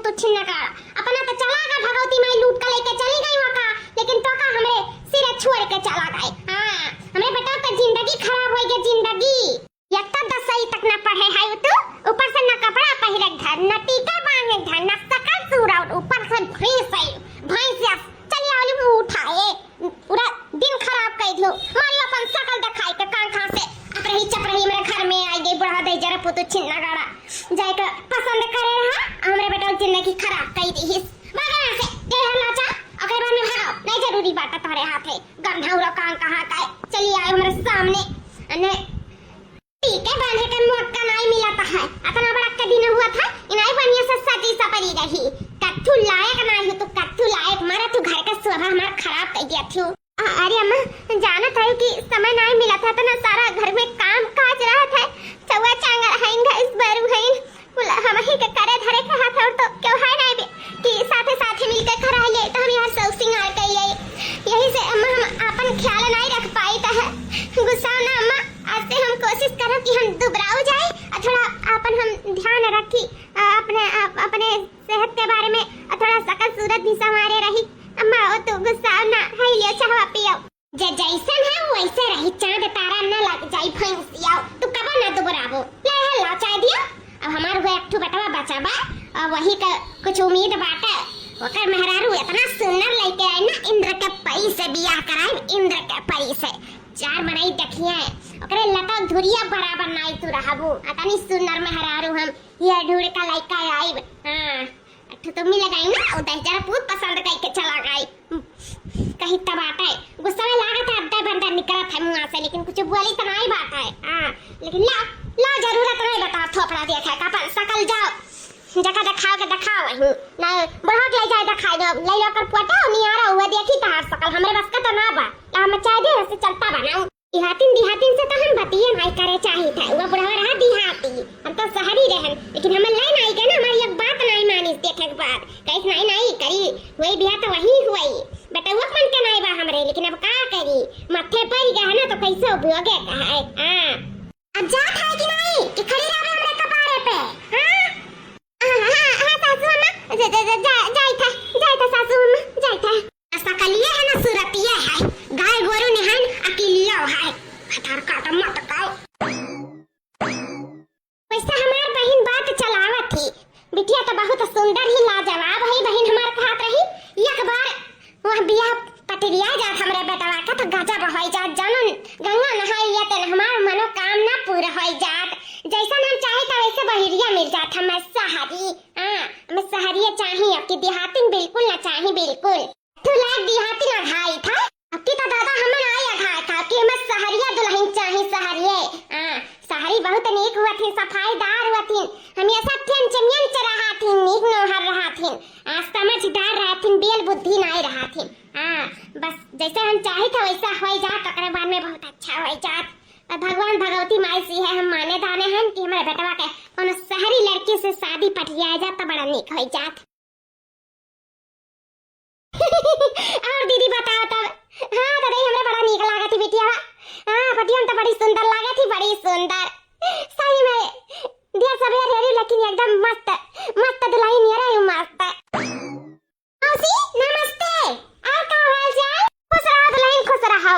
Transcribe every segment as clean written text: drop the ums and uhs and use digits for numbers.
पुतु छिन्न का अपना तो चला गया भगवती माई लूट के लेके चली गई वका, लेकिन तो का हमरे सिर छोड़ के चला गए। हां हमरे बेटा तो जिंदगी खराब हो गई जिंदगी। एक तो 10वीं तक ना पढ़े है तू, ऊपर से ना कपड़ा पहने घर न टीका बांधे घर न सकल सूरा, ऊपर से भैंस चली आवली मुंह उठाए पूरा दिन खराब कर दियो। मारी अपन सकल दिखाई के कान खा से अपरही चपरही मेरे घर में आई गई बुढ़ा दे जरा पुतु छिन्ना गाड़ा जाय के पसंद करे रहा हमरे बेटा जिंदगी खराब कर दी मगर से देह लाचा ओकरे बाद में भागो नहीं जरूरी बात तारे हाथ है गंधाउरा कान कहां का चली आए हमारे सामने अने ठीक है बांधे का मौका नहीं मिला था है इतना बड़ा का दिन हुआ था इनाई बढ़िया से सजी सपरी रही कत्थू लायक नहीं हो तो कत्थू लायक मारा तू घर का स्वभाव हमारा खराब कर दिया थी। अरे अम्मा जाना था कि समय नहीं मिला था तो ना सारा घर में काम काज रहा था चौवा चांगर है इस बारू है बोला हम ही के करे धरे के हाथ और तो क्यों है नहीं कि साथे साथे मिलकर खरा ले तो हम यार सब सिंगार कर ले यही से अम्मा हम अपन ख्याल नहीं रख पाई था है गुस्सा ना अम्मा आज से हम कोशिश करो कि हम दुबराओ जाए और थोड़ा अपन हम ध्यान रखी अपने सेहत के बारे में थोड़ा सकल सूरत भी संवारे रही। अम्मा ओ तो गुस्सा ना है लियो चाहवा पियो जैसन है वैसे रही चांद तारा न लग जाई भैंसिया तू कब ना दुबराबो ले ला चाय दियो। अब हमार हुए एक ठो बेटवा बचाबा और वही का कुछ उम्मीद बाटे ओकर मेहरारू इतना सुंदर लेके आए ना इंद्र के परी से बियाह कराए इंद्र के परी से चार मनाई देखिए ओकरे लता धुरिया बराबर नाई तू रहबो अतनी सुंदर मेहरारू हम ये ढूंढ का लइका आइब। हां तो मिल गई ना ओ जरा पूत पसंद करके चला गई कहीं तबाटा है गुस्सा में लागत है अड्डा बंदा निकलत है मुंह से लेकिन कुछ बोली तो नहीं बात है। हां लेकिन ला जरूरत नहीं बता थोपड़ा देखा का सकल जाओ जगह दिखाओ वही ना बढ़ा के ले जाए दिखाई दो ले लेकर पोटा नहीं आ रहा हुआ देखी तार सकल हमरे बस का तो ना बा ला मैं चाय दे से चलता बनाऊं देहातीन से तो हम बतिए नहीं करे चाहिए था वो बुढ़ा रहा देहाती हम तो शहरी रहन लेकिन हम लाइन आई गए ना हमारी एक बात नहीं मानी देखे के बाद कैसे नहीं करी वही बिया तो वही हुई बेटा वो मन के नहीं बा हमरे लेकिन अब का करी माथे पर गए ना तो कैसे उपयोगे का है। हां अब जात है कि नहीं कि खड़ी रहे हमरे कपारे पे। हां सासू अम्मा जाई था सासू अम्मा जाई था ऐसा कलिए है ना सूरतिया है गाय गोरू निहन अकेलिया है हटार काटा मत काओ वैसे हमार बहन बात चलावत थी बिटिया तो बहुत सुंदर ही लाजवाब है बहन हमार कहत रही एक बार वह बियाह पटरिया जात हमरे बेटवा का तो गजब होई जात जानन गंगा नहाई या ते हमार मनोकामना पूरा होई जात जैसा हम चाहे तो वैसे बहिरिया मिल जात हम शहरी। हां हमें शहरी चाहिए अब की देहाती बिल्कुल ना चाहिए बिल्कुल तू लाइक देहाती ना भाई था अब की तो दादा हमन आया था कि हमें शहरिया दुल्हन चाहिए शहरिये। हां शहरी बहुत नीक हुआ थी सफाईदार हुआ थी हम ये सब थे चमियन च रहा थी नीक नोहर रहा थी समझदार रहा थी बेल बुद्धि नहीं रहा थी। हां बस जैसे हम चाहे था वैसा हो जात ओकरे बाद में बहुत अच्छा हो जात भगवान भगवती माई सी है हम माने दाने हैं कि हमारे बेटवा के कोनो शहरी लड़की से शादी पटिया जात तो बड़ा नीक हो जात। और दीदी बताओ तब। हां तो हमरा बड़ा नीक लागत थी बिटिया। हां पटियन तो बड़ी सुंदर लागत थी बड़ी सुंदर सही में दिया सब रेडी लेकिन एकदम मस्त दुल्हन ये रही मस्त। मौसी नमस्ते और का हाल चाल खुश रहो दुल्हन खुश रहो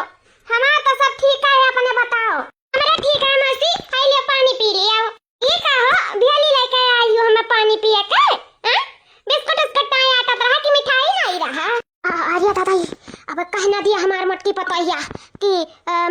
हमारा तो सब ठीक है अपने बताओ। हमारा ठीक है मौसी पहले पानी पी लियो ये कहो भेली लेके आई हो हमें पानी पिए के। हां बिस्कुट उस्कुट नहीं आता रहा कि मिठाई नहीं रहा। अरे दादा अब कहना दिया हमार मोटकी पतोहिया कि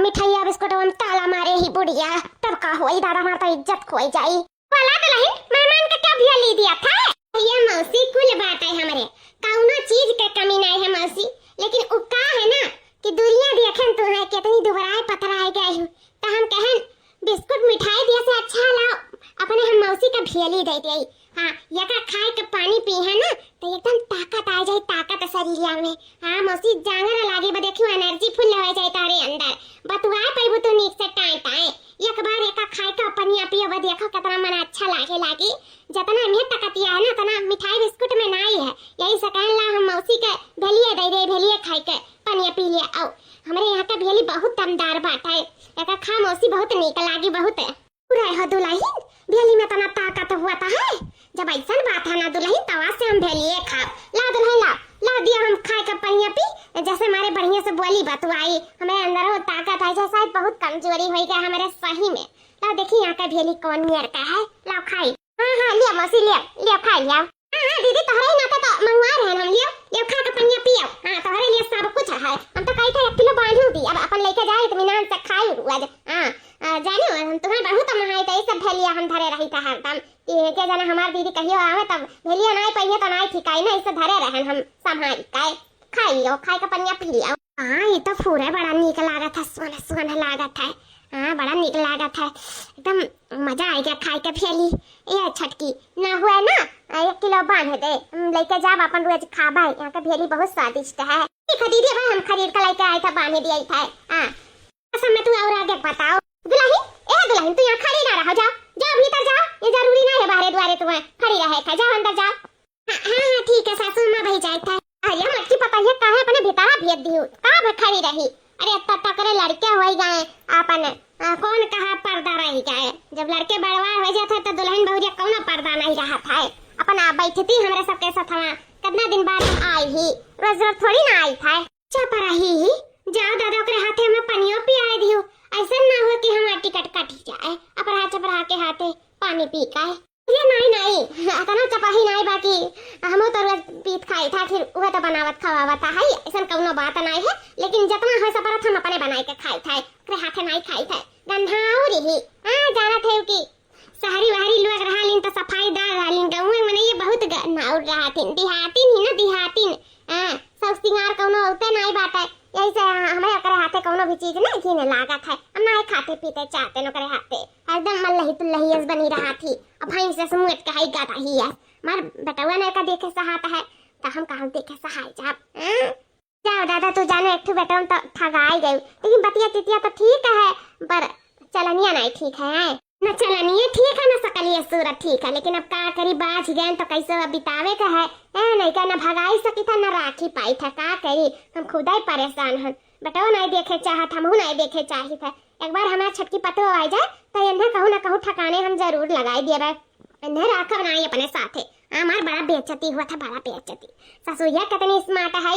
मिठाइया बिस्कुट हम ताला मारे ही बुढ़िया तब का होई दादा हमार तो इज्जत खोई जाई वाला दुल्हन मेहमान का क्या भेली दिया था। ये मौसी कुल बात है हमरे कौनो चीज के कमी नहीं है मौसी लेकिन उ का है ना कि दुनिया देखन तो है कितनी दुबराए पतराए गई हूं तो हम कहन बिस्कुट मिठाई दिया से अच्छा लाओ अपने हम मौसी का भेली दे दे। हां यका खाए के पानी पी है ना तो एकदम ताकत आ जाए ताकत शरीरिया में। हां मौसी जांगर लागे बा देखियो एनर्जी फुल हो जाए तारे अंदर बतुआ पैबू तो नीक से टाए एक बार एका खाए के पनिया पियो बा देखो कितना मन अच्छा लागे जितना में तकतिया है ना तना मिठाई बिस्कुट में नहीं है यही से कहन ला हम मौसी के भेलिए दे दे भेलिए खाए के पनिया पी लिया आओ हमरे यहाँ का भेली बहुत दमदार बात है एका खा मौसी बहुत नीक लागी बहुत पूरा है दुल्हन भेली में तना ताकत हुआ था है जब ऐसा बात था ना दुल्हन, तवा से हम भेलिए खा। ला दुल्हन ला, ला दिया हम खाए का पनिया पी। जैसे हमारे बढ़िया से बोली बतवाई, हमें अंदर हो ताकत है, जैसा शायद बहुत कमजोरी हो गया हमारे सही में। ला देखी यहाँ का भेली कौन नियर का है, ला खाई। हाँ लिया मौसी लिया, लिया खा लिया। हाँ दीदी तोहरे ही नाता तो मंगवा रहे हैं हम, लियो लियो खा का पनिया पियो। हाँ तोहरे लिए सब कुछ है, हम तो कही थे 1 किलो बांधू दी, अब अपन लेके जाए इत्मीनान से खाई आज। हाँ जाने हम तुम्हारे बहुत महाई तो सब भेलिया हम धरे रही था हरदम। ये के जाने हमार दीदी कहियो आवे तब भेलिया नहीं पहिए तो नहीं ठिकाई ना, इसे धरे रहन हम संभाल काय। खाई लियो, खाई का पनिया पी लियो। हाँ ये तो पूरा बड़ा नीक लागत है, सोना सोना लागत है। हाँ बड़ा नीक लागत है, एकदम मजा आ गया खाई के भेली। ये छटकी ना हुआ ना 1 किलो बांध दे, हम लेके जाब अपन रोज खाबा। यहाँ का भेली बहुत स्वादिष्ट है। ठीक है दीदी भाई, हम खरीद कर लेके आए थे, बांध दिया था। हाँ सब में तू और आगे बताओ। दुल्हन ए दुल्हन तू यहाँ खड़ी ना रहो, जाओ जाओ भीतर जाओ, ये जरूरी नहीं है बाहर द्वारे तुम्हें खड़ी रहे का, जाओ अंदर जाओ। हाँ ठीक है सासू माँ भाई जाए था। अरे मटकी पता है काहे अपने भीतरा भेज दी हूँ, कहाँ खड़ी रही। अरे अत्ता करे लड़के हो गए अपन, कौन कहा पर्दा रह गए। जब लड़के बड़वा हो जाते तो दुल्हन बहुरिया कौन पर्दा नहीं रहा था। अपन आप बैठती हमारे सबके साथ, कितना दिन बाद आई ही, रोज रोज थोड़ी ना आई था। चुप रही ही, जाओ दादा के हाथे में पनियो पिया दियो, ऐसा ना हो कि हमारा टिकट कट जाए। अपन हाथ चपरा के हाथे पानी पी का ये नहीं इतना चपाही नहीं, बाकी हम तो रोज पीत खाई था, फिर वह तो बनावत खवावत है, ऐसा कौनो बात नहीं है। लेकिन जितना हो सकता हम अपने बनाई के खाई था, ओकरे हाथे नहीं खाई था, गंधाऊ रही। हाँ जाना थे कि शहरी वहरी लोग रहलिन तो सफाईदार रहलिन, गाँव में ये बहुत गंधाऊ रहतिन, देहातीन ही ना देहातीन। सब सिंगार कौनो होते नहीं बात है, यही से हमें ओकरे हाथे कौनो भी चीज नहीं घिने लागत है। हम नहीं खाते पीते चाहते न ओकरे हाथे, एकदम मल्लही तुल्लही बनी रहा थी। अब भाई से समुएट के हाई गाता ही है, मार बेटवा ने का देखे सहाता है तो हम कहाँ देखे सहाय जाब। जाओ दादा तू जानो, एक बेटा तो ठगाई गई, लेकिन बतिया तितिया तो ठीक है, पर चलनिया नहीं ठीक है न, चलनिया ठीक है न सकलिए सूरत ठीक है, लेकिन अब का करी बाज गए तो कैसे बितावे का है। नहीं का न भगाई सकी था न राखी पाई था, का करी हम खुदा ही परेशान हैं। बेटा नहीं देखे चाहत, हम नहीं देखे चाहिए था। एक बार हमारा छटकी पतो आ जाए तो इन्हें कहूँ न कहूँ ठकाने हम जरूर लगाई दिए, इन्हें राखा बनाई अपने साथे। हमार बड़ा बेइज्जती हुआ था, बड़ा बेइज्जती। ससुरिया कितनी स्मार्ट है,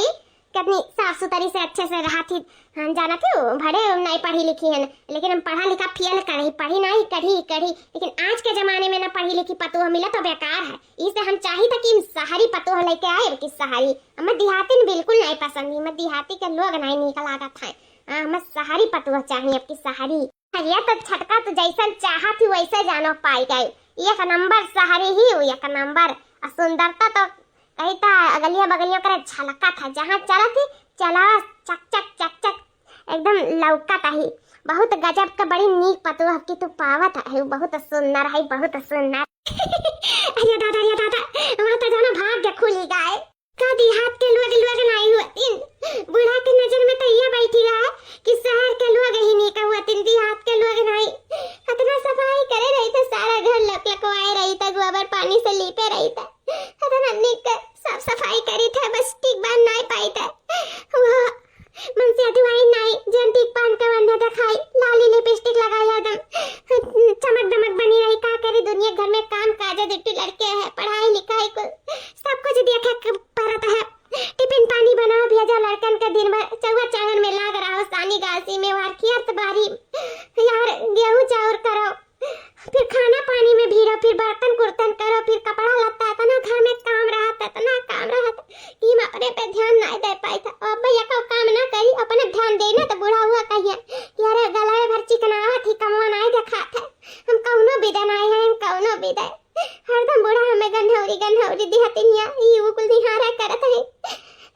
कितनी साफ सुथरी से अच्छे से रहा थी। हम जाना थी भले नहीं पढ़ी लिखी है, लेकिन हम पढ़ा लिखा फेल करी, पढ़ी नहीं कढ़ी। लेकिन आज के जमाने में ना पढ़ी लिखी पतोह मिला तो बेकार है, इससे हम चाहिए था कि शहरी पतोह लेके आए कि शहरी। हमें देहाती बिल्कुल नहीं पसंद, हमें देहाती के लोग नहीं निकल आगा था। हमें शहरी पतोह चाहिए, अब की शहरी। ये तो छटका तो जैसा चाहा थी वैसे जानो पाई गई, एक नंबर शहरी ही हुई, एक नंबर। सुंदरता तो कहता अगलिया बगलियों कर झलका था, जहाँ चला थी चला चक चक चक चक एकदम लौका ही। बहुत गजब का बड़ी नीक पतोह की तू पावत है, बहुत सुंदर है, बहुत सुंदर। अरे दादा वहाँ तो जाना भाग्य खुली गाय का, देहात के लोग नहीं हुए, बूढ़ा के नजर में तो ये बैठी रहा कि शहर के लोग ही नहीं का हुआ, देहात के लोग नहीं। इतना सफाई करे रही था, सारा घर लकलकवाए रही था, गोबर पानी से लीपे रही था, इतना निक साफ सफाई करी था, बस टिक बांध नहीं पाई था। मन से अधवाई नहीं, जन टिक बांध के बंधा था खाई, लाली लिपस्टिक लगाई, एकदम चमक दमक बनी रही। का करे दुनिया घर में काम काज दिट्टू लड़के है, पढ़ाई लिखाई को सब कुछ देखे परत है। टिफिन पानी बनाओ भेजा लड़कन के, दिन भर चौवा चाहन में लाग रहा हो, सानी गासी में वार खेत बारी यार गेहूं चाउर करो, फिर खाना पानी में भीड़ो, फिर बर्तन कुर्तन करो, फिर कपड़ा लत्ता, इतना घर में काम रहा था, इतना काम रहा था कि हम अपने पे ध्यान नहीं दे पाई था। और भैया का काम ना करी, अपने ध्यान देना तो बुढ़ा हुआ कहिए कि अरे गला भर चिकनावा थी, कमवा नहीं देखा था। हम कौनो विदा नहीं है, हम कौनो विदा हरदम बुढ़ा हमें गन्हौरी दिहतिनिया ये वो कुल निहारा करत है।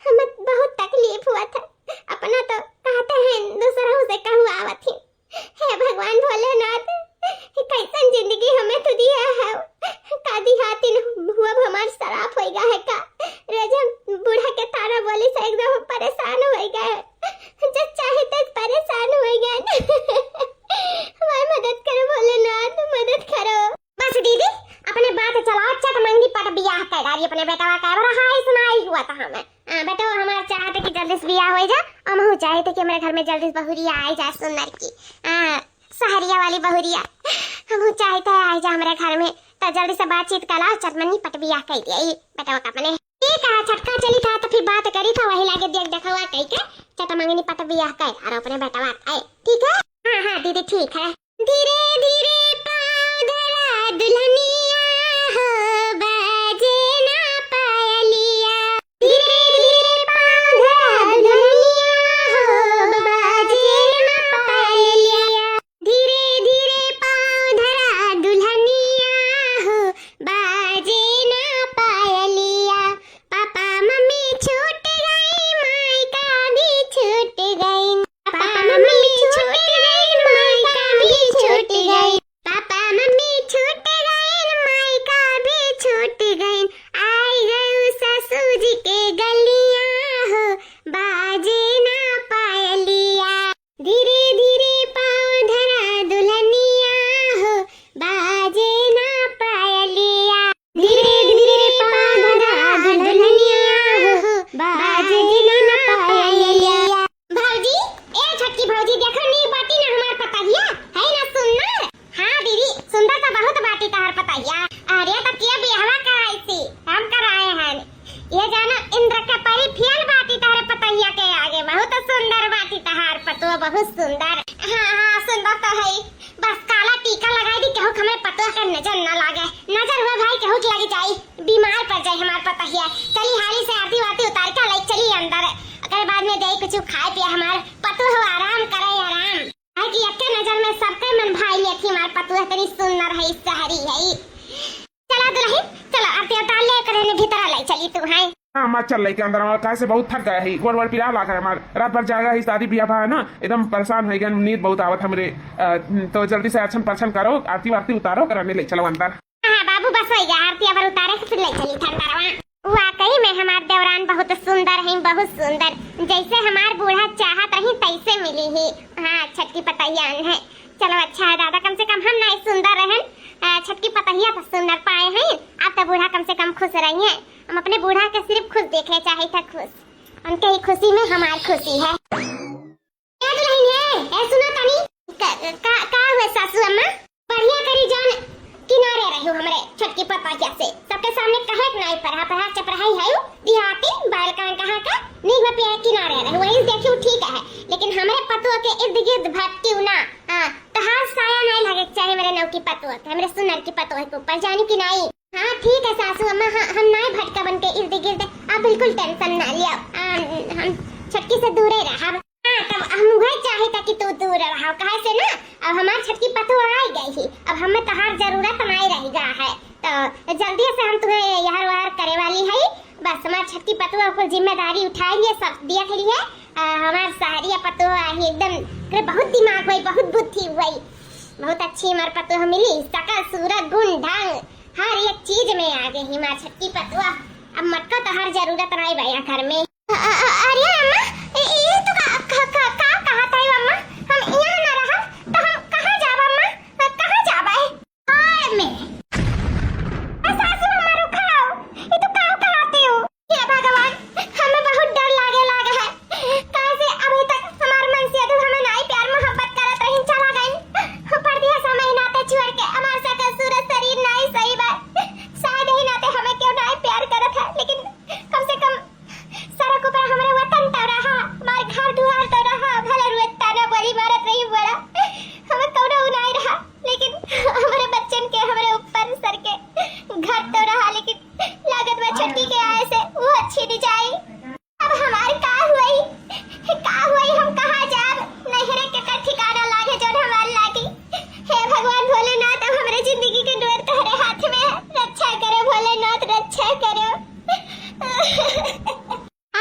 हमें बहुत तकलीफ हुआ था, अपना तो कहते हैं दूसरों से कहूँ आवत है। हे भगवान भोलेनाथ, कैसन जिंदगी हमें तो दिया है, का देहाती हुआ हमार शराब हो गया है का, रोज हम बूढ़ा के तारा बोली से एकदम परेशान हो गए, जब चाहे तक परेशान हो गए। हमारी मदद करो भोलेनाथ, मदद करो। बस दीदी अपने बात चलाओ, अच्छा तो मंगी पर बियाह कर डाली अपने बेटा का, बड़ा हाय सुनाई हुआ था हमें। बेटा हमारा चाहते कि जल्दी से बियाह हो जाए, और हम चाहते कि हमारे घर में जल्दी से बहुरिया आ जाए, सुंदर की सहरिया वाली बहुरिया। हम चाहते हैं आ जाए हमारे घर में, तो जल्दी से बातचीत करा चटमनी पटबिया कह दिया बेटा का अपने ठीक है छटका चली था तो फिर बात करी था वही लागे देख देखा हुआ कह के चटमंगनी पटबिया कह और अपने बेटा आए ठीक है। हाँ हाँ दीदी ठीक है। धीरे धीरे पाँव धरा दुल्हनिया हो बाजे ना पायलिया धीरे धीरे पाँव धरा दुल्हनिया हो बाजे ना पायलिया धीरे धीरे पाँव धरा दुल्हनिया हो बाजे ना पायलिया पापा मम्मी छूट गई मायका भी छूट गई पापा मम्मी छूट गई मायका भी छूट गई पापा मम्मी छूट गई मायका भी छूट गई आई गई ससुर जी के गलियां हो बाजे ना पायलिया धीरे धीरे पाँव धरा दुल्हनिया हो बाजे ना पायलिया धीरे धीरे पाँव धरा दुल्हनिया हो बाजे ना पायलिया। भौजी ए छटकी भौजी देखो नी बाटी ना हमार पताहिया है ना सुंदर। हाँ दीदी सुंदर तो बहुत बाटी तहार पताहिया अरे तो क्या बियाहवा कराई थी हम कराए हैं ये जाना इंद्र का परी फियल बाटी तहार पताहिया के आगे बहुत सुंदर बाटी तहार पतो बहुत सुंदर। हाँ हाँ सुंदर तो है बस काला टीका लगाई दी केहू हमें पतो का नजर न लागे नजर हुआ भाई केहू के लगी जाई बीमार पड़ जाए हमार पताहिया चली हाली से आरती वाती उतार के लाई चली अंदर अगर बाद में दे कुछ खाए पिए हमार पतो हो आराम करे आराम है कि अक्के नजर में सबके मन भाई लेती हमार पतो है तनी सुंदर है सहरी है। चला दुल्हन चलो आरती उतार ले करे ने भीतर लाई चली तू है। हाँ मत चल रही के अंदर हमारे काय से बहुत थक गए है गोड़ पिला ला कर हमारे रात भर जाएगा ही शादी ब्याह है ना एकदम परेशान हो गया नींद बहुत आवत हमरे तो जल्दी से अच्छा परछन करो आरती वारती उतारो करने ले चलो अंदर। हाँ बाबू बस हो गया आरती अब उतारे फिर ले चली ठंडा वाकई में हमार देवरान बहुत सुंदर है बहुत सुंदर जैसे हमार बूढ़ा चाहत रही तैसे मिली ही। हाँ छटकी पतैया है चलो अच्छा है दादा कम से कम हम नहीं सुंदर रहन छटकी पतैया तो सुंदर पाए हैं आप तो बूढ़ा कम से कम खुश रही हैं हम अपने बूढ़ा के सिर्फ खुश देखे चाहे था खुश उनके ही खुशी में हमारी खुशी है। सुनो तनी का हुए सासू अम्मा बढ़िया करी जान किनारे रहो हमरे छटकी पतैया से सबके सामने कहे नहीं पढ़ा चपराई है दिहाती बाल कहां का नींद में पे किनारे रहो वही देखियो ठीक है लेकिन हमरे पतुआ के इर्द गिर्द भटकियो ना तहार साया नहीं लगे चाहे मेरे नौ की पतुआ हमरे सुनर की पतुआ के ऊपर जानी कि नहीं। हाँ ठीक है सासू अम्मा हम नहीं भटका बन के इर्द गिर्द आप बिल्कुल टेंशन ना लियो हम छटकी से दूर ही रहा। तब हम वही चाहे था कि तू दूर रहो कहे से ना अब हमार छटकी पतुआ आई गई ही अब हमें तहार जरूरत नहीं रहेगा है तो जल्दी से हम तुम्हें यार वार करे वाली है बस हमार छटकी पतुआ को जिम्मेदारी उठाई लिए सब दिया के लिए हमार सहारिया पतुआ एकदम बहुत दिमाग हुई बहुत बुद्धि हुई बहुत अच्छी हमार पतुआ मिली सकल सूरत गुण ढंग हर एक चीज में आ गई हमार छटकी पतुआ अब मटका तो हर जरूरत नहीं भैया घर में। अरे अम्मा ये तो कहा था अम्मा हम यहाँ ना रहा तो हम कहाँ जाब अम्मा कहाँ जाब है हाय में सासू अम्मा रुकाओ ये तो काव कहते हो हे भगवान हमें बहुत डर लागे है कैसे अभी तक हमार मन से तो हमें नहीं प्यार मोहब्बत करत रही चला गई पर्दिया समय नाते छोड़ के हमार सकल सूरत शरीर नहीं सही बात शायद ही नाते हमें क्यों नहीं प्यार करत है लेकिन कम से कम सड़क पर हमारे वतन तो रहा हमारे घर दुआर तो रहा भले रुए ताना बड़ी मारत रही बड़ा हमें कौनो नहीं रहा लेकिन हमारे बच्चन के हमारे ऊपर सर के घर तो रहा लेकिन लागत में छटकी के आए से वो अच्छी नहीं जाए अब हमारी का हुई हम कहाँ जाब नहरे के कर ठिकाना लागे जो हमारे लागी हे भगवान भोलेनाथ अब हमारे जिंदगी के डोर तुम्हारे हाथ में है रक्षा करो भोलेनाथ रक्षा करो।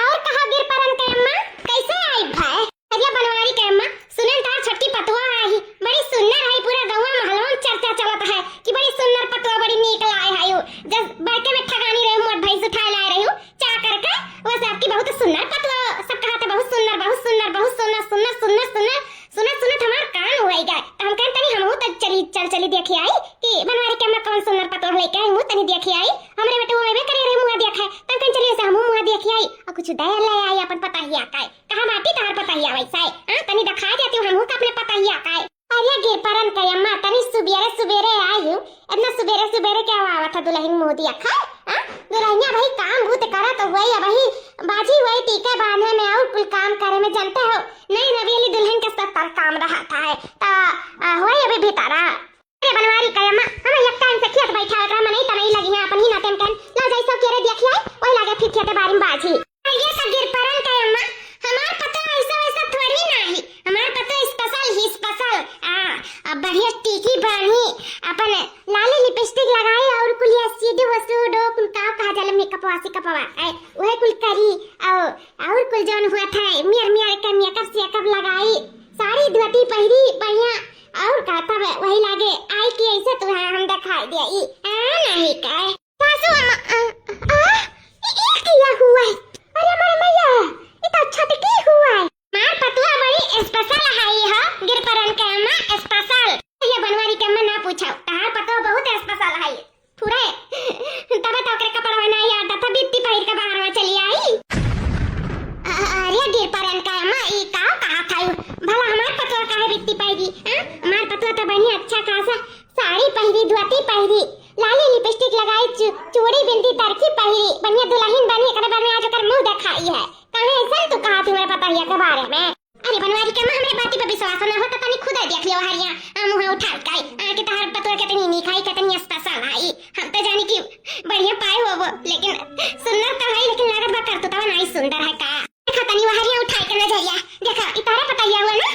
और कहा गिर परन के अम्मा कैसे आई भाई हरिया बनवारी के अम्मा सुनन तार छटकी पतुआ आई बड़ी सुंदर है पूरा गांव महल में चर्चा चलत है कि बड़ी सुंदर पतुआ बड़ी नीक लाए है जब बड़के में ठगानी रहे मोट भाई उठा लाए रही चा करके वैसे आपकी बहुत सुंदर पतुआ सब कहते बहुत सुंदर हमार कान होई गए हम कहन तनी हमहू तक चली देखी आई कि बनवारी के अम्मा कौन सुंदर पतुआ लेके आई हूं तनी देखी आई हमरे बेटे वो एबे करे रहे मुआ देखा तन कन चलिए से हमहू मुआ देखी आई और कुछ दया ले आई अपन पताहिया काय कहां बाटी तार पताहिया वैसा हां तनी दिखा देती हूं हमहू का अपने पताहिया काय अरे गिर परन के अम्मा तनी सुबेरे आई हूं इतना सुबेरे के के बांधने में और कुल काम करे में जानते हो नहीं नवेली दुल्हन के सत्तर काम रहता है ता वही अभी भीतरा अरे बनवारी का अम्मा हम एक टाइम से खेत बैठा है नहीं त नहीं लगी है अपन ही ना टेम ला जाई सब केरे देखिए वही लागे फिर खेते बारी में बाजी ये सब गिर परन का अम्मा हमार पता ऐसा वैसा थोड़ी नहीं हमार पता स्पेशल ही स्पेशल अब बढ़िया टीकी बानी अपन लाली लिपस्टिक लगाई और कुलिया सीधे वसूडो कुल का कहा जाला मेकअप वासी कपवा वह कुल करी और कुल जौन हुआ था मियर मियर के मेकअप सेकअप लगाई साड़ी धोती पहरी बढ़िया और कहता है वही लागे आई की ऐसे तो हम दिखाई दिया नहीं काय सासू ये क्या हुआ है अरे हमारे मैया ये तो अच्छा तो की हुआ है मार पतुआ बड़ी स्पेशल है ये गिर परन के अम्मा स्पेशल ये बनवारी के अम्मा ना पूछो तार पतुआ बहुत स्पेशल है पूरे तब तो के कपड़ा बना याद था बित्ती पहिर के बाहर में चली आई अरे गिर परन का अम्मा ये का कहा था भला हमार पतुआ काहे बित्ती पहिरी हमार पतुआ तो बनी अच्छा खासा साड़ी पहिरी धोती पहिरी लाली लिपस्टिक लगाई चूड़ी बिंदी तरकी पहिरी बढ़िया दुल्हन बनी एकरे बारे में आज ओकर मुंह दिखाई है काहे ऐसा तू कहा थी मेरे पता है के बारे में अरे बनवारी के हमरे बाती पे विश्वास ना होता तनी खुद देख लियो हरिया मुंह उठा के कि तार पतुआ कितनी निखाई कितनी स्पेशल है हम तो जानी कि बढ़िया पाए हो वो लेकिन सुंदर तो है लेकिन लागत बा कर तो नहीं सुंदर है का देखा तनी हरिया उठा के नजरिया देखा इतारे पता ही हुआ ना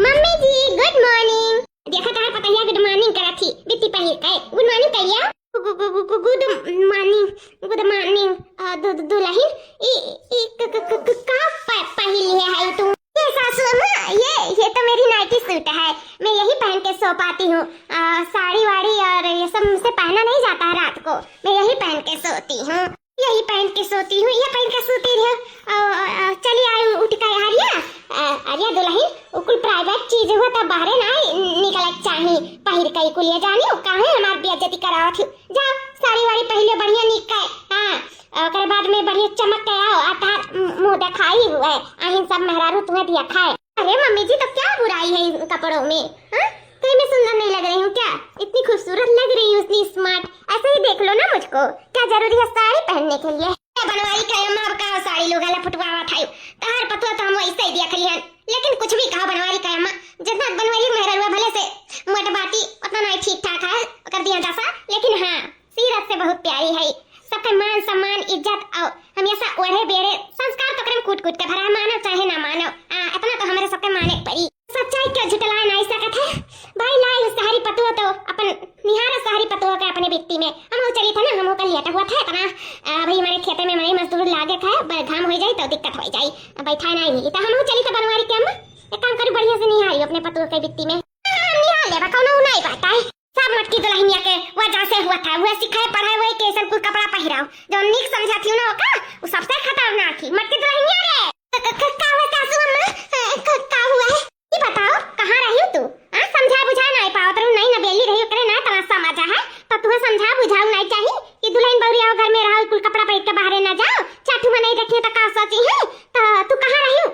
मम्मी जी गुड मॉर्निंग देखा तार पता है गुड मॉर्निंग करा थी बित्ती पहिर के गुड मॉर्निंग कहिया गुड मॉर्निंग दुल्हन का पहली है तू ये सासू अम्मा ये तो मेरी नाइटी सूट है मैं यही पहन के सो पाती हूँ साड़ी वाड़ी और ये सब मुझसे पहना नहीं जाता है रात को मैं यही पहन के सोती हूँ यही पहन के सोती हूँ ये पहन के सोती रहो चलिए आई उठ के आर्या दुल्हन कुल प्राइवेट चीज हुआ तब बाहर ना निकल चाहिए पहिर कई कुलिया जानी काहे हमार बेइज्जती कराओ थी जाओ साड़ी वाड़ी पहले बढ़िया निकाय ओकर बाद में बढ़िया चमक के आओ आधार मुंह दिखाई हुआ है आहिन सब मेहरारू तुम्हें दिया खाए अरे मम्मी जी तो क्या बुराई है इन कपड़ों में तो मैं सुंदर नहीं लग रही हूँ क्या इतनी खूबसूरत लग रही हूँ इतनी स्मार्ट ऐसे ही देख लो ना मुझको क्या जरूरी है साड़ी पहनने के लिए बनवाई का अम्मा का साड़ी लोग गला फुटवावा था तार पतवा तो हम वैसे ही दिया खलिहन लेकिन कुछ भी कहा बनवारी का अम्मा जितना बनवाई मेहरवा भले से मोट बाटी उतना नहीं ठीक ठाक है कर दिया जैसा लेकिन हाँ सीरत से बहुत प्यारी है सबका मान सम्मान इज्जत और हमेशा ओढ़े बेड़े संस्कार तो क्रम कूट कूट के भरा मानो चाहे ना मानो इतना तो हमारे सबके माने पड़ी सच्चाई क्या झुटला नहीं सकत है भाई लाई सहारी पतुआ तो अपन निहार सहारी पतुआ के अपने बित्ती में हम चली था ना हम का लिया हुआ था इतना भाई हमारे खेत में हमारे मजदूर लागे था घाम हो जाए तो दिक्कत हो जाए बैठा नहीं तो हम चली था बनवारी के अम्मा एक काम करी बढ़िया से निहारी अपने पतुआ के बित्ती में निहार ले कौन नहीं पाता है सब मटकी दुल्हनिया के वजह से हुआ था वह सिखाए पढ़ाए वही कैसन कुल कपड़ा पहिराओ जो निक समझाती हूं ना का वो सबसे खतरनाक थी मटकी दुल्हनिया रे का हुआ सासू अम्मा का हुआ है ये बताओ कहां रही तू समझा बुझा नहीं पाओ तो नहीं ना बेली रही करे ना तमाशा मजा है तो तुम्हें समझा बुझाऊ नहीं चाहिए कि दुल्हन बौरिया घर में रहो कुल कपड़ा पहन के बाहर ना जाओ चाटू में नहीं रखिए तो का सोची है तो तू कहां रही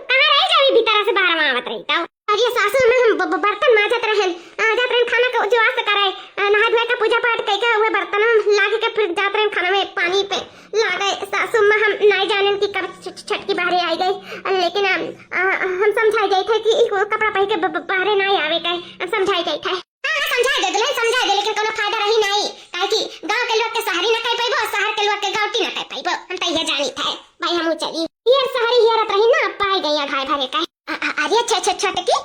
जावी भीतर से बाहर आवत रही तो अरे सासू में हम बर्तन माजत रहन जात रहन खाना का जो आस कराए नहा धोए का पूजा पाठ कई का हुए बर्तन में लागे के फिर जात रहन खाना में पानी पे लागे सासू में हम नहीं जाने कि कब छटकी बाहर आई गई लेकिन हम समझाई गई थे कि कपड़ा पहन के बाहर नहीं आवे के समझाई गई थे समझा दे दुल्हन समझा दे लेकिन कोनो फायदा रही नहीं काहे कि गांव के लोग के शहरी न कह पाइबो शहर के लोग के गांवटी न कह पाइबो हम त ये जानी थे भाई हमहु चली ये शहरी हियरत रही ना पाई गई घाय भरे का अरे छटकी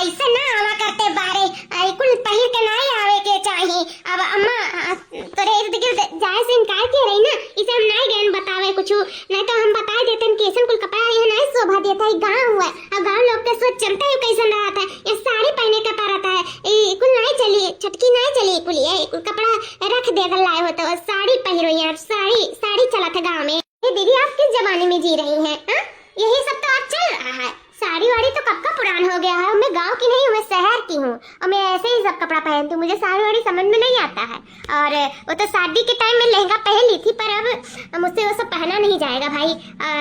ऐसे ना आवा करते बारे कुल पहिर के नहीं आवे के चाहिए अब अम्मा तोरे इर्द गिर्द जाए से इनकार के रही ना इसे हम नहीं गए बतावे कुछ नहीं तो हम बता देते कैसन कुल कपड़ा ये नहीं शोभा देता है गांव हुआ अब गांव लोग के सोच चलता है कैसन रहता है ये साड़ी पहने का पड़ता है कुल नहीं चली छटकी नहीं चली कुल ये कुल कपड़ा रख दे अगर लाए हो तो साड़ी पहिरो यार साड़ी चला था गाँव में ये दीदी आप किस जमाने में जी रही है यही सब तो आज चल रहा है साड़ी वाड़ी तो कब का पुरान हो गया है मैं गांव की नहीं हूँ मैं शहर की हूँ और मैं ऐसे ही सब कपड़ा पहनती हूँ मुझे साड़ी वाड़ी समझ में नहीं आता है और वो तो शादी के टाइम में लहंगा पहन ली थी पर अब मुझसे वो सब पहना नहीं जाएगा भाई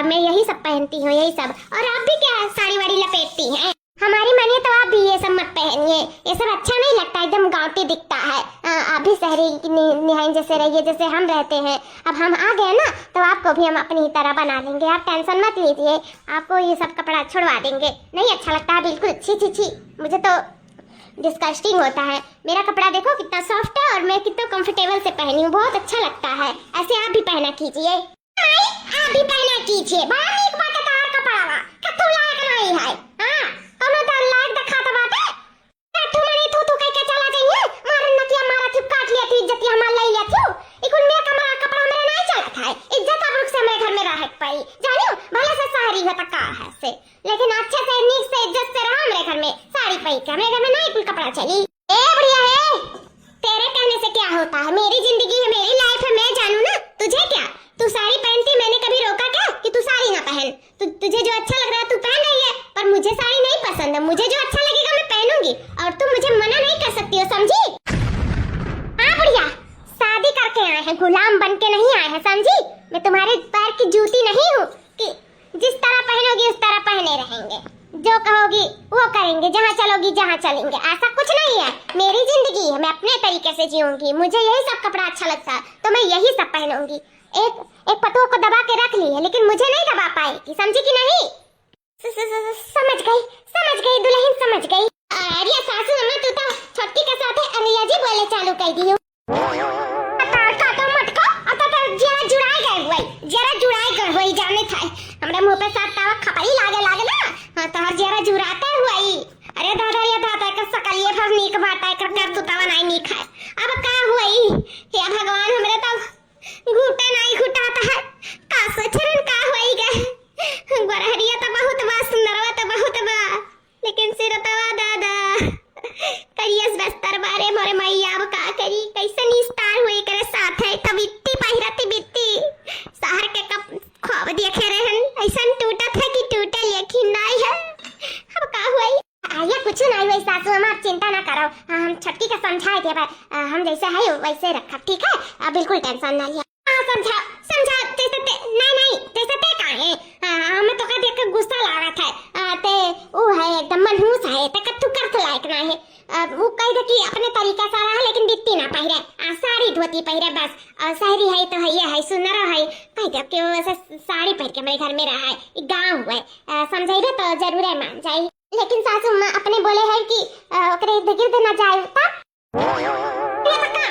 मैं यही सब पहनती हूँ यही सब और आप भी क्या साड़ी वाड़ी लपेटती हैं हमारी मानिए तो आप भी ये सब मत पहनिए, ये सब अच्छा नहीं लगता, एकदम गांवटी दिखता है। आप भी शहरी निहाइन जैसे रहिए जैसे हम रहते हैं। अब हम आ गए ना तो आपको भी हम अपनी तरह बना देंगे, आप टेंशन मत लीजिए, आपको ये सब कपड़ा छुड़वा देंगे। नहीं अच्छा लगता है बिल्कुल, छी छी छी, मुझे तो डिस्कस्टिंग होता है। मेरा कपड़ा देखो कितना सॉफ्ट है और मैं कितना कंफर्टेबल से पहनी हूँ, बहुत अच्छा लगता है। ऐसे आप भी पहना कीजिए, आप भी पहना कीजिए। बड़ा नीक बात है तार कपड़ा कथु लायक नहीं है। हां कौनो तो लायक दिखा तो बात है। कथु मने तू कह के चला जाइए, मारन न किया मारा थी, काट लिया थी, इज्जत हमार ले लिया थी। इकुल में कमरा कपड़ा मेरे नहीं चलता है, इज्जत अब रुक से मेरे घर में रह पाई जानियो, भले से सारी है तक है से, लेकिन अच्छे से नीक से इज्जत से रहा मेरे घर में। साड़ी पहन के मेरे घर में नहीं कुल कपड़ा चली। ए बढ़िया है, तेरे कहने से क्या होता है, मेरी जिंदगी है, मेरी लाइफ है, मैं जानू ना, तुझे क्या। तू साड़ी पहनती, मैंने कभी रोका क्या कि तू साड़ी ना पहन। तुझे जो अच्छा लग रहा है तू पहन रही है, पर मुझे साड़ी नहीं पसंद है। मुझे जो अच्छा लगेगा मैं पहनूंगी और तुम मुझे मना नहीं कर सकती हो, समझी। हाँ बुढ़िया, शादी करके आए हैं, गुलाम बन के नहीं आए हैं, समझी। मैं तुम्हारे पैर की जूती नहीं हूँ कि जिस तरह पहनोगी उस तरह पहने रहेंगे, जो कहोगी वो करेंगे, जहाँ चलोगी जहाँ चलेंगे। ऐसा कुछ नहीं है, मेरी जिंदगी है, मैं अपने तरीके से जीऊंगी। मुझे यही सब कपड़ा अच्छा लगता है तो मैं यही सब पहनूंगी। एक पतों को दबा के रख ली है, लेकिन मुझे नहीं दबा पाएगी, समझी कि नहीं। समझ गई दुल्हन, समझ गई। अरे सासू अम्मा तू तो छोटी के साथ अरिया जी बोले चालू कर दी हो। जरा जुड़ाई गए हुई जाने था हमरा मुंह पे साथ तावा खपाई लागे ना। हां तो हर जरा जुड़ाते हुई। अरे दादा ये दादा का सकलिए भर नीक बाटा कर तू तवा नहीं नीक है। अब का हुई हे भगवान, हमरे तो घुटे नहीं घुटाता है, का सोचरन का होई गए। गोरहरिया तो बहुत बा, सुंदरवा तो बहुत बा, लेकिन सिरतवा दादा करियस बस्तर बारे मोरे मैया। अब का करी, कैसे निस्तार हुई करे साथ है तब इत्ती पहिरती बित्ती शहर के कप ख्वाब देखे रहन, ऐसा टूटत है कि टूटे लेकिन नहीं है। अब का हुई आया कुछ नहीं हुई सासू अम्मा, आप चिंता ना करो, हम छटकी का समझाए थे, हम जैसे है वैसे रखा, ठीक है। बिल्कुल टेंशन ना लिया। समझा जैसे नहीं जैसे ते का है। हमें तो का देख के गुस्सा लगा था, ते वो है एकदम मनहूस है, ते कथु करत लायक ना है। वो कह दे कि अपने तरीका सारा है, लेकिन बित्ती ना पहिरे, साड़ी धोती पहिरे बस। शहरी है तो है, ये है सुंदर है, कह दे कि वो ऐसे साड़ी पहन के मेरे घर में रहा है, गांव है, समझाइबे तो जरूर है मान जाई। लेकिन सासू मां अपने बोले है कि ओकरे गिर देना जाए ता ये तो का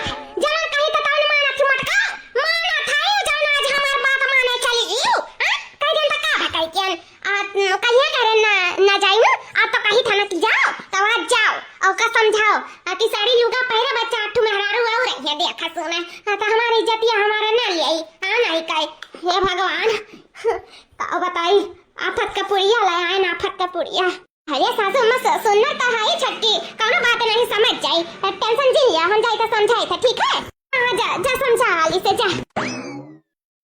जरा कहीं तो तान माना थी मटका माना था जान, आज हमार बात माने चली गई। कह दिन तक का भकाई केन कहिए करे ना जाई ना, आप तो कहीं थाना की जाओ तो आज जाओ और का समझाओ कि साड़ी लुगा पहरे बच्चा आठू मेहरारू और रही देखा सुना तो हमारी इज्जत हमारा ना लियाई। हां नहीं कहे हे भगवान का बताई, आफत का पुड़िया लाया है, आफत का पुड़िया। अरे सासू अम्मा सुनना तो है छटकी, कौनो बात नहीं समझ जाई, टेंशन जी लिया, हम जाए तो समझाए था, ठीक है। जा समझा हाली से जा।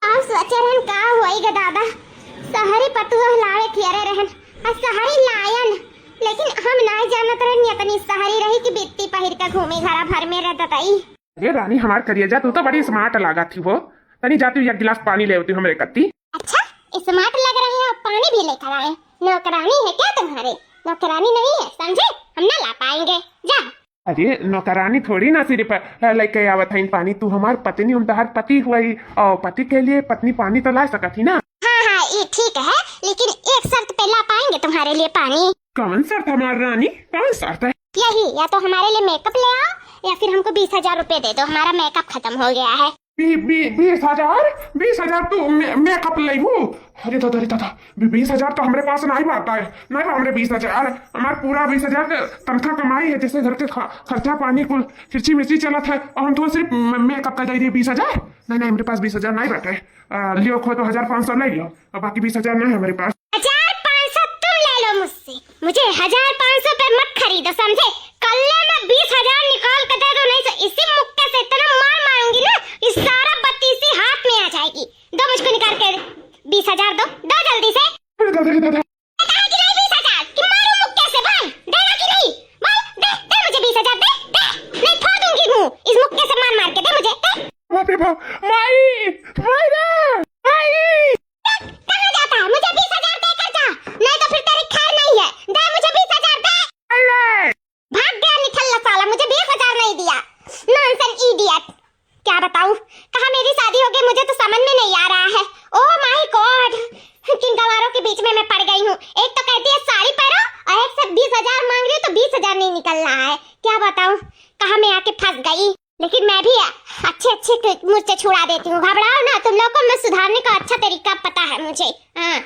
आप सोचरन का होएगा दादा, शहरी पतुआ लाए खियारे रहन और शहरी लायन, लेकिन हम ना जानत रहन इतनी शहरी रही कि बित्ती पहिर के घूमे घरा भर में रहत तई। अरे रानी हमार करिए जा, तू तो बड़ी स्मार्ट लगा थी हो, तनी जाती एक गिलास पानी ले आती हमरे कत्ती। अच्छा स्मार्ट लग रहे हैं, पानी भी लेकर आए, नौकरानी है क्या तुम्हारे? नौकरानी नहीं है समझे, हम ना ला पाएंगे, जा। अरे नौकरानी थोड़ी ना सिर्फ लेके आवत है पानी, तू हमार पत्नी उम्तार पति हुई और पति के लिए पत्नी पानी तो ला सकत थी ना। हाँ ये ठीक है, लेकिन एक शर्त पे ला पाएंगे तुम्हारे लिए पानी। कौन शर्त हमार रानी, कौन शर्त है? यही, या तो हमारे लिए मेकअप ले आओ या फिर हमको 20,000 रुपए दे दो, हमारा मेकअप खत्म हो गया है। 20,000 तू मेकअप ले वो? अरे दादा 20,000 तो हमारे पास नहीं आता है, नहीं बा हमरे 20,000, हमारे पूरा 20,000 का तनख्वाह कमाई है, जैसे घर के खर्चा पानी कुल खिर्ची मिर्ची चला था, और हम तो सिर्फ मेकअप का दे दिए 20,000। नहीं हमारे पास 20,000 नहीं बैठे, लियो खो तो 1,500 ले लो, और बाकी 20,000 नहीं हमारे पास। 1,500 तुम ले लो मुझसे, मुझे 1,500 पे मत खरीदो समझे, कल मैं 20,000 निकाल के दे दो, नहीं तो इसी मुक्के से इतना मार मारूंगी ना इस सारा बत्ती से हाथ में आ जाएगी। दो मुझको निकाल के 20,000 दो जल्दी से। दादा कि नहीं 20,000 कि मारू मुक्के से, बोल देना कि नहीं, बोल दे मुझे 20,000 दे नहीं फोड़ दूंगी मुंह इस मुक्के से मार के, दे मुझे दे। बाप रे बाप, माई कहाँ जाता है, मुझे 20,000 देकर जा, नहीं तो फिर तेरी खैर नहीं है, दे मुझे 20,000 नहीं आ रहा है। ओह माय गॉड, किन गवारों के बीच में मैं पड़ गई हूँ। एक तो कहती है साड़ी पहनो और एक से 20,000 मांग रही हूँ तो 20,000 नहीं निकल रहा है। क्या बताऊँ कहाँ मैं आके फंस गई। लेकिन मैं भी अच्छे मुझसे छुड़ा देती हूँ। घबराओ ना, तुम लोग को मैं सुधारने का अच्छा तरीका पता है मुझे। हाँ,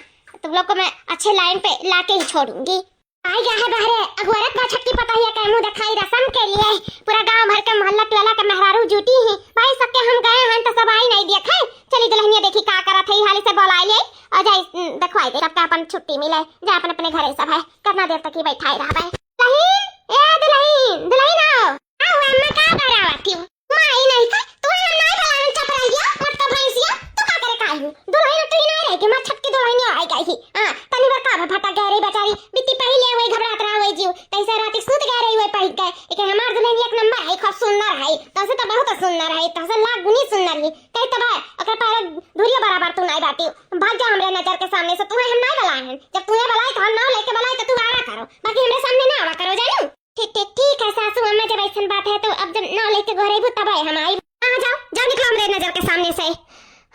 तुम लोग को मैं अच्छे लाइन पे लाके ही छोड़ूंगी। आई गया है बाहर अगवरत का छटकी पता है कैमू दिखाई रसम के लिए पूरा गांव भर के मोहल्ला टोला के मेहरारू जुटी है भाई। सबके हम गए हैं तो सब आई नहीं देखे। चली दुल्हनिया देखी का करत है, हाली से बोलाई ले और जाई देखवाई दे सबका अपन छुट्टी मिले। जा अपन अपने घरे सब है करना देर तक ही बैठाई रहा भाई। दुल्हन ए दुल्हन दुल्हन आओ आओ अम्मा का डरावती हूं माई नहीं का तू हम नहीं भलान चप रही है मत का भैंसिया तू का करे काई हूं। दुल्हन तो ही नहीं रह के मैं छटकी दुल्हन आई गई। हां तनी बार का फटा गए रे बेचारी बित्ती पहले वही घबरात रहा हुए जीव तैसे रात सुत गए रही हुए पहल गए। लेकिन हमार दुल्हन एक नंबर है, खूब सुंदर है, तसे तो बहुत सुंदर है, तसे लाख गुनी सुंदर है। कई तब अगर पैर धुरिया बराबर तू नहीं बाती भाग जा हमरे नजर के सामने से। तुम्हें हम नहीं बुलाए हैं, जब तूने बुलाए तो हम ना लेके बुलाए तो तू आवा करो, बाकी हमरे सामने ना आवा करो। जानू ठीक है सासू अम्मा, जब ऐसी बात है तो अब जब ना लेके घरे भी तब हम आई। आ जाओ जाओ निकलो हमरे नजर के सामने से।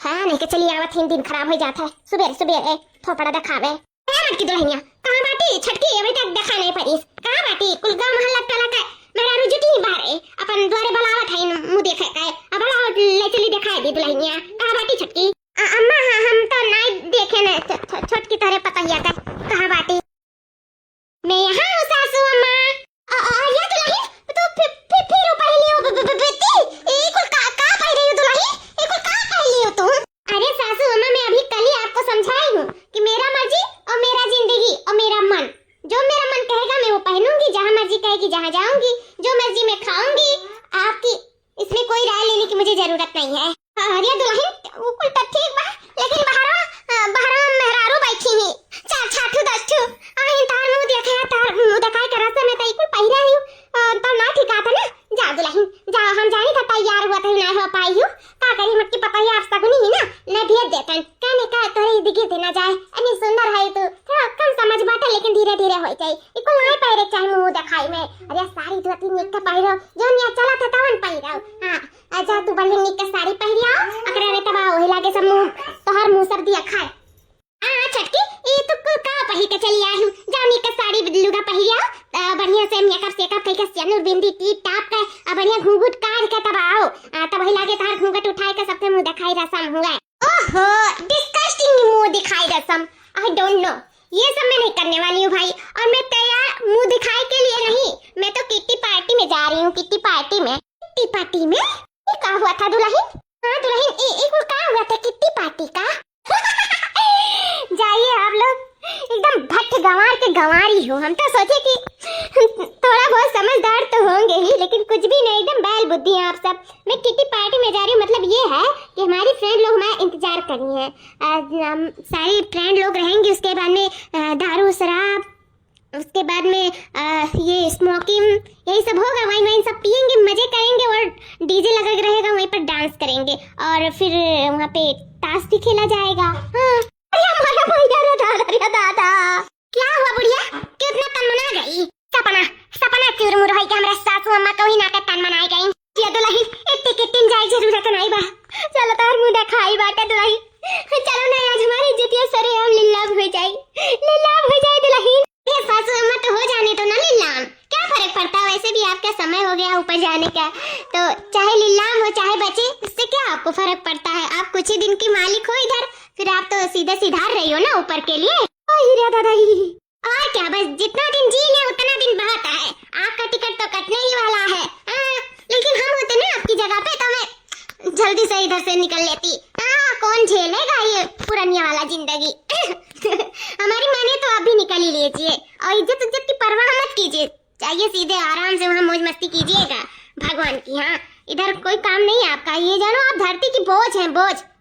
हाँ नहीं के चलिए आवत ही दिन खराब हो जाता है। सुबह सुबह थोपड़ा दिखावे की दुल्हनिया कहाँ बाटी छटकी अभी तक देखा नहीं पड़ी। कहाँ बाटी कुल गांव मोहल्ला टोला का मेरा रुजुटी बाहर अपन द्वारे बुलावत है मुंह देखे का अब बुलाओ ले चली दिखाई दी दुल्हनिया। कहाँ बाटी छटकी अम्मा हाँ हम तो नहीं देखे न छटकी तरह पता ही आता कहाँ बाटी। मैं यहाँ हूँ सासू अम्मा। या दुल्हन तो फिर ऊपर लियो बेटी ये कुल का पहन रही हो दुल्हन ये कुल का पहन लियो तुम। अरे सासू अम्मा मैं अभी कल ही आपको समझाई हूँ कि मेरा मर्जी और मेरा जिंदगी और मेरा मन, जो मेरा मन कहेगा मैं वो पहनूंगी, जहाँ मर्जी कहेगी जहाँ जाऊंगी, जो मर्जी मैं खाऊंगी। आपकी इसमें कोई राय लेने की मुझे जरूरत नहीं है। अरे दुल्हन वो कुल तो ठीक बा लेकिन बाहर मेहरारू बैठी ही चार छाठू दस ठू आई तार मुंह देखा तार मुंह दिखाई कर रहा मैं तई कुल पहिरा ही तो ना ठीक आता ना। जा दुल्हन जा हम जानी था तैयार हुआ था ना हो पाई हूँ का करी मत की पता ही आप सगुनी ही ना न भेज देतन कहने का तोरे दिखे देना जाए अनी सुंदर है तो थोड़ा कम समझ बाटा लेकिन धीरे धीरे हो जाए इको नहीं पैरे चाहे मुंह दिखाई में। अरे साड़ी तो तीन निक का पहिरो जो निया चला था तवन पहिरो। हां आजा तू बढ़िया निक का साड़ी पहिरिया अकरे रे तबा ओही लागे सब मुंह तोहर मुंह सब दिया खाए। छटकी ये तो का पहिर के चली आई हूं जा निक का साड़ी लुगा पहिरिया बढ़िया से मेकअप सेकअप कई का सिनुर बिंदी टीप टाप का बढ़िया घूंघट काट के तब आओ तब वही लागे तार घूंघट उठाए के सबके मुंह दिखाई रसम हुआ। ओहो डिस्गस्टिंग मुंह दिखाई रसम आई डोंट नो ये सब मैं नहीं करने वाली हूँ भाई। और मैं तैयार मुंह दिखाई के लिए नहीं, मैं तो किट्टी पार्टी में जा रही हूँ। किट्टी पार्टी में ये क्या हुआ था दुल्हन? हाँ दुल्हन एक क्या हुआ था किट्टी पार्टी का? जाइए आप लोग एकदम भट्ट गंवार के गंवारी हो। हम तो सोचे कि थोड़ा बहुत समझदार तो होंगे ही लेकिन कुछ भी नहीं, एकदम बैल बुद्धि हैं आप सब। मैं किट्टी पार्टी में जा रही हूँ मतलब ये है कि हमारी फ्रेंड लोग हमारा इंतजार कर रही हैं। सारी फ्रेंड लोग रहेंगी, उसके बाद में दारू शराब, उसके बाद में ये स्मोकिंग यही सब होगा। वाइन सब पियेंगे मजे करेंगे और डीजे लगा रहेगा वहीं पर डांस करेंगे और फिर वहाँ पे ताश भी खेला जाएगा। हाँ दादा क्या हुआ बुढ़िया कितना तन मना गई? सपना चुरमुर होई के हमरा सासू अम्मा को ही ना के तन मनाई गई। ये दुल्हन इतनी कितनी जाए जरूरत नहीं बा। चलो तार मुंह दिखाई बाटे दुल्हन चलो ना आज हमारी इज्जत सरे हम लीलाम हो जाए दुल्हन। ये सासू अम्मा तो हो जाने तो ना लीलाम, क्या फर्क पड़ता है? वैसे भी आपका समय हो गया ऊपर जाने का तो चाहे लीलाम हो चाहे बचे इससे क्या आपको फर्क पड़ता है? आप कुछ ही दिन की मालिक हो इधर, फिर आप तो सीधे सिधार रही हो ना ऊपर के लिए। दादा और क्या बस जितना दिन जी ले उतना दिन बहुत है। आपका टिकट तो कटने ही वाला है। लेकिन हम होते ना आपकी जगह पे तो मैं जल्दी से इधर से निकल लेती। कौन झेलेगा ये पुरानिया वाला जिंदगी? हमारी माने तो आप भी निकल ही लीजिए और इज्जत की परवाह मत कीजिए, चाहिए सीधे आराम से वहाँ मौज मस्ती कीजिएगा भगवान की। हाँ इधर कोई काम नहीं है आपका, ये जानो आप धरती की बोझ हैं,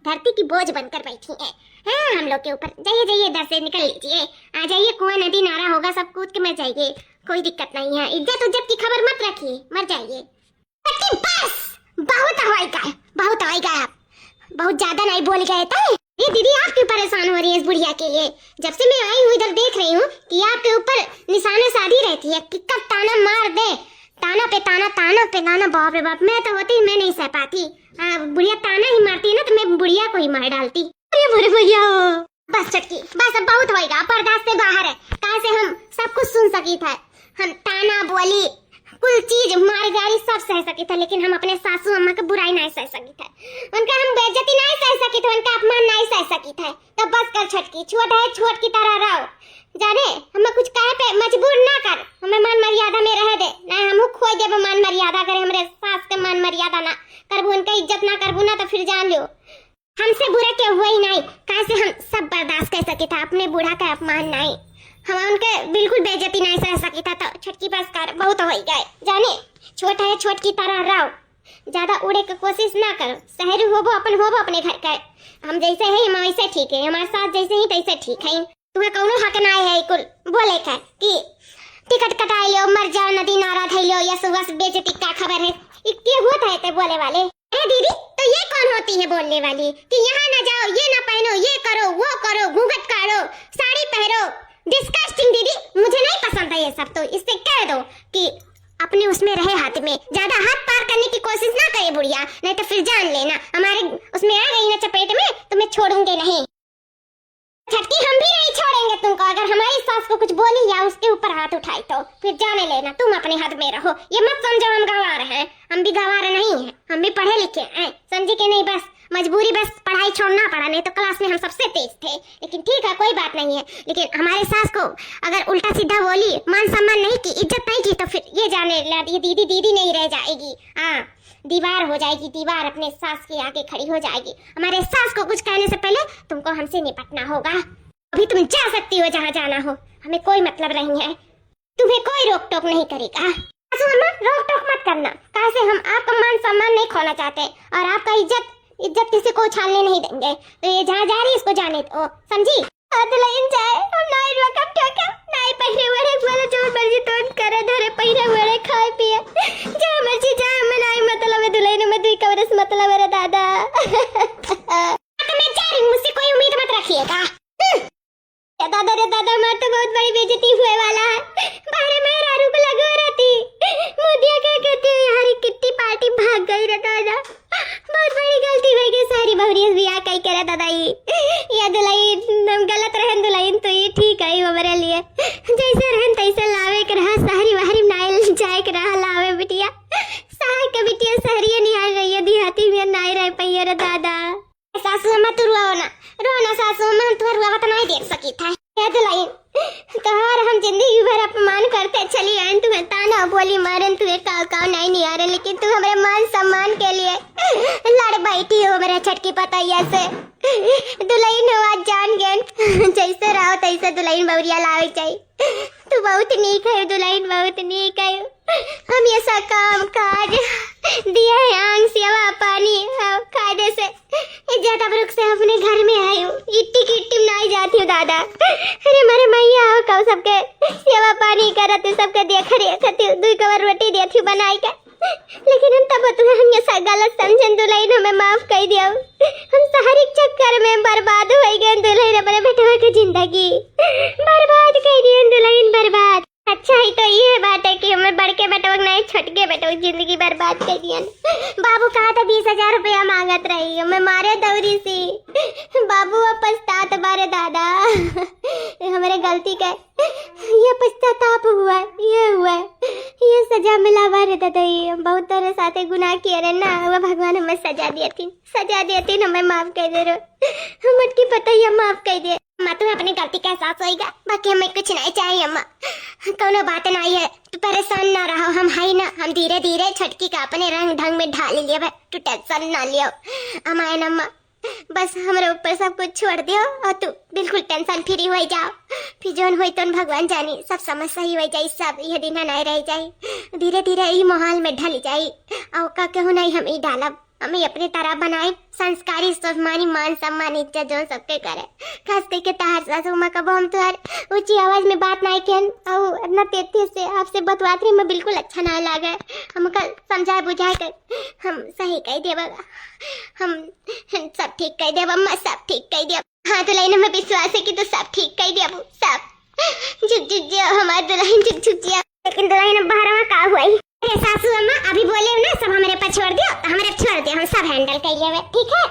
धरती की बोझ बनकर बैठी हैं। हाँ हम लोग के ऊपर जाइए इधर से निकल लीजिए, आ जाइए कुआं नदी नारा होगा सब कूद के मर जाइए, कोई दिक्कत नहीं है। इज्जत की खबर मत रखिए, मर जाइए। बस बहुत आवाएगा आप बहुत ज्यादा नहीं बोल गए थे। ये दीदी आप क्यों परेशान हो रही है इस बुढ़िया के लिए? जब से मैं आई हूँ इधर देख रही हूँ कि आपके ऊपर निशाना साधी रहती है कि कब ताना मार दे, ताना पे ताना बाप रे बाप। मैं तो होती मैं नहीं सह पाती। बुढ़िया ताना ही मारती है ना, तो मैं बुढ़िया को ही मार डालती। अरे बुरे भैया बस चटकी, बस अब बहुत होएगा, बर्दाश्त से बाहर है। कहाँ से हम सब कुछ सुन सकी था, हम ताना बोली कुल चीज मार गाली सब सह सकी था, लेकिन हम अपने सासू अम्मा का बुराई नहीं सह सकी था, उनका हम बेइज्जती नहीं सह सकी था, उनका अपमान नहीं सह सकी था। तो बस कर छटकी, छोट है छोट की तरह रहो, जाने हमें कुछ कहे पे मजबूर ना कर, हमें मान मर्यादा में रह दे, ना हम खोई देबो मान मर्यादा करे, हमरे सास के मान मर्यादा ना करबू, उनका इज्जत ना करबू ना, तो फिर जान लियो हमसे बुरा क्या हुआ ही नहीं। कहाँ से हम सब बर्दाश्त कर सके था, अपने बूढ़ा का अपमान नहीं, हम उनके बिल्कुल बेइज्जती नहीं सह सकी था। तो छटकी बस कर, बहुत हो गए, जाने छोटा है छोट की तरह रहो, ज्यादा उड़े की कोशिश ना करो, शहर होबो अपन होबो अपने घर का, हम जैसे है हम वैसे ठीक है, हमारे साथ जैसे ही तैसे ठीक है, तुम्हें कौनो हक ना है कुल बोले का कि टिकट कटा लियो, मर जाओ, नदी नारा थे लियो, या सुबह से बेइज्जती का खबर है, इतने होता है ते बोले वाले। अरे दीदी तो ये कौन होती है बोलने वाली कि यहाँ ना जाओ, ये ना पहनो, ये करो, वो करो, घूंघट काढ़ो, साड़ी पहनो, डिस्कस्टिंग दीदी, मुझे नहीं पसंद है ये सब। तो इससे कह दो कि अपने उसमें रहे हाथ में, ज्यादा हाथ पार करने की कोशिश ना करे बुढ़िया, नहीं तो फिर जान लेना हमारे उसमें आ गई ना चपेट में तो मैं छोड़ूंगी नहीं। छटकी हम भी नहीं छोड़ेंगे तुमको, अगर हमारी सास को कुछ बोली या उसके ऊपर हाथ उठाई तो फिर जाने लेना, तुम अपने हाथ में रहो, ये मत समझो हम गंवार हैं, हम भी गंवार नहीं हैं, हम भी पढ़े लिखे हैं, समझे कि नहीं, बस मजबूरी, बस पढ़ाई छोड़ना पड़ा, नहीं तो क्लास में हम सबसे तेज थे, लेकिन ठीक है कोई बात नहीं है। लेकिन हमारे सास को अगर उल्टा सीधा बोली, मान सम्मान नहीं की, इज्जत नहीं की, तो फिर ये जाने ये दीदी दीदी नहीं रह जाएगी, हाँ दीवार हो जाएगी, दीवार अपने सास के आगे खड़ी हो जाएगी। हमारे सास को कुछ कहने से पहले तुमको हमसे निपटना होगा, अभी तुम जा सकती हो जहाँ जाना हो, हमें कोई मतलब नहीं है, तुम्हें कोई रोक टोक नहीं करेगा। रोक टोक मत करना, कहाँ से हम आपका मान सम्मान नहीं खोना चाहते, और आपका इज्जत किसी को उछालने नहीं देंगे, तो ये जहाँ जा रही है इसको जाने दो, समझी। अदलाइन जाए हम नहीं रकम ठोका, नहीं पहले वाले वाला जो मर्जी तो करे धरे, पहले वाले खाए पिए जो मर्जी जा, मैं नहीं मतलब है दुल्हन में दुई कवरस मतलब है दादा। तो मैं जा रही हूँ, मुझसे कोई उम्मीद मत रखिएगा। दादा रे दादा, मार तो बहुत बड़ी बेइज्जती हुए वाला है, बाहर में रारू को लगा रहती, मोदिया क्या कहती है यार, कितनी पार्टी भाग गई रे दादा, बहुत बड़ी गलती हो गई, सारी बहुरिया बियाह कई करे दादा, ये दुल्हन गलत रहन दुल्हन तो ये ठीक है हमारे लिए, जैसे रहन तैसे लावे के रहा, शहरी वहरी नाइल जाए के रहा लावे बिटिया, सहाय के बिटिया शहरी नहीं आ गई है, देहाती में नहीं रह पाई रे दादा। सासू अम्मा तू रो ना सासू अम्मा, तुम्हारा रुआ तो नहीं देख सकी था दुल्हन, तोहर हम जिंदगी भर अपमान करते चली आए, तुम्हें ताना बोली मारन, तुम्हें काव नहीं आ रहे, लेकिन तुम हमारे मान सम्मान के लिए लड़ बैठी हो मेरे छटकी पतैया से। दुल्हन हो आज जान गए, जैसे रहो तैसे दुल्हन बौरिया लावे चाहिए, तू बहुत नीक है दुल्हन, बहुत नीक है, हम ये सब काम काज दिया है, आंग सेवा पानी खाने से ज्यादा रुख से अपने घर में आई हूँ, इट्टी की इट्टी नहीं जाती हूँ दादा, अरे मारे मैया हो कब सबके सेवा पानी करते, सबके देख रेखती, दुई कवर रोटी देती बनाई के, लेकिन हम तब तुम्हें हम ये सब गलत समझन दुल्हन, हमें माफ कर दिया, हम शहरी चक्कर में बर्बाद हो गए दुल्हन, अपने बेटवा की जिंदगी बर्बाद कर दिए दुल्हन, बर्बाद। अच्छा ही तो ये बात है कि हमें बड़के बेटों नहीं छोटके बेटों जिंदगी बर्बाद कर दिया। बाबू कहा था 20,000 रुपया मांगत रही, हमें मारे दौरी सी, बाबू पछतात बारे दादा, हमारे गलती का ये पश्चाताप हुआ, ये हुआ, ये सजा मिला बारे दादा, ये बहुत तरह साथे गुनाह किए रहे ना, वो भगवान हमें सजा दिए थी, हमें माफ कर दे रहे, मटकी पता ही माफ कर दे। अम्मा तुम्हें अपनी गलती का एहसास होगा, बाकी हमें कुछ नहीं चाहिए अम्मा, कोनो बात नहीं है, तू परेशान ना रहो, हम है ना, हम धीरे धीरे छटकी का अपने रंग ढंग में ढाल लिया, तू टेंशन ना लियो अमायन अम्मा, बस हमारे ऊपर सब कुछ छोड़ दियो और तू बिल्कुल टेंशन फ्री हो जाओ, फिर जोन होई तो भगवान जानी सब समझ सही हो जाए, सब यह दिन नहीं रह जाए, धीरे धीरे ये माहौल में ढल जाए, और का कहूँ नहीं हम ही डालब, हमें अपनी तरह बनाए, संस्कारी स्वाभिमानी मान सम्मान इज्जत जो सबके करे, खास करके तहार सासू माँ का हम तुहार ऊंची आवाज में बात नहीं कहन, और इतना तेजी से आपसे बतवात रही, मैं बिल्कुल अच्छा ना लगा, हमका समझाए बुझाए कर हम सही कह देगा, हम सब ठीक कह देव अम्मा, सब ठीक कह देव, हाँ दुल्हन में विश्वास है कि तो सब ठीक कह देव, सब झुक हमारे दुल्हन झुक, लेकिन दुल्हन बाहर का हुआ, अरे सासू अम्मा अभी बोले ना सब हमारे छोड़ दियो तो हमरे छोड़ दियो, हम सब हैंडल कर लेवे, ठीक है।